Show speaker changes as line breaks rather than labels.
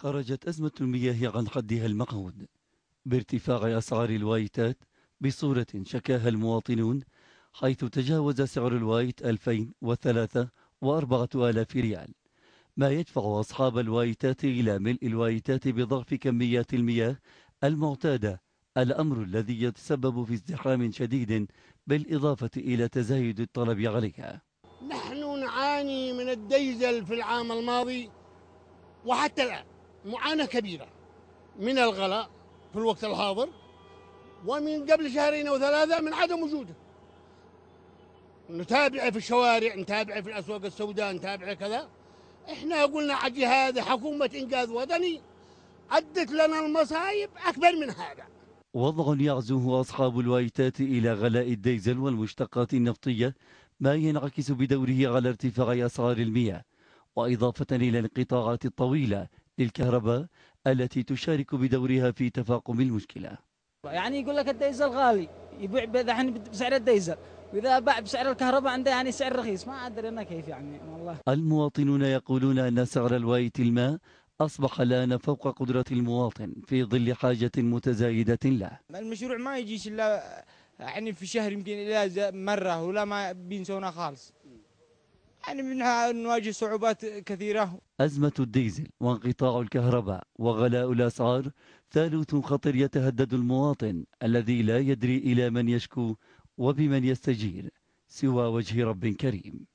خرجت أزمة المياه عن حدها المعهود بارتفاع أسعار الوايتات بصورة شكاها المواطنون، حيث تجاوز سعر الوايت 2003 و4000 ريال، ما يدفع أصحاب الوايتات إلى ملء الوايتات بضعف كميات المياه المعتادة، الأمر الذي يتسبب في ازدحام شديد بالإضافة إلى تزايد الطلب عليها.
نحن نعاني من الديزل في العام الماضي وحتى الآن معاناة كبيرة من الغلاء في الوقت الحاضر، ومن قبل شهرين أو ثلاثة من عدم وجوده. نتابعه في الشوارع، نتابعه في الأسواق السوداء، نتابعه كذا. إحنا قلنا عجي هذا حكومة إنقاذ وطني أدت لنا المصايب أكبر من هذا.
وضع يعزوه أصحاب الوايتات إلى غلاء الديزل والمشتقات النفطية، ما ينعكس بدوره على ارتفاع أسعار المياه، وإضافة إلى الانقطاعات الطويلة للكهرباء التي تشارك بدورها في تفاقم المشكلة.
يعني يقول لك الديزل غالي، يبيع دحين بسعر الديزل، وإذا باع بسعر الكهرباء عنده يعني سعر رخيص، ما أدري أنا كيف يعني والله.
المواطنون يقولون أن سعر الوايت الماء أصبح الآن فوق قدرة المواطن في ظل حاجة متزايدة له.
المشروع ما يجيش إلا يعني في شهر يمكن إلى مرة، ولا ما بينسونا خالص. يعني نواجه صعوبات كثيرة.
أزمة الديزل وانقطاع الكهرباء وغلاء الأسعار ثالث خطر يتهدد المواطن الذي لا يدري إلى من يشكو وبمن يستجير سوى وجه رب كريم.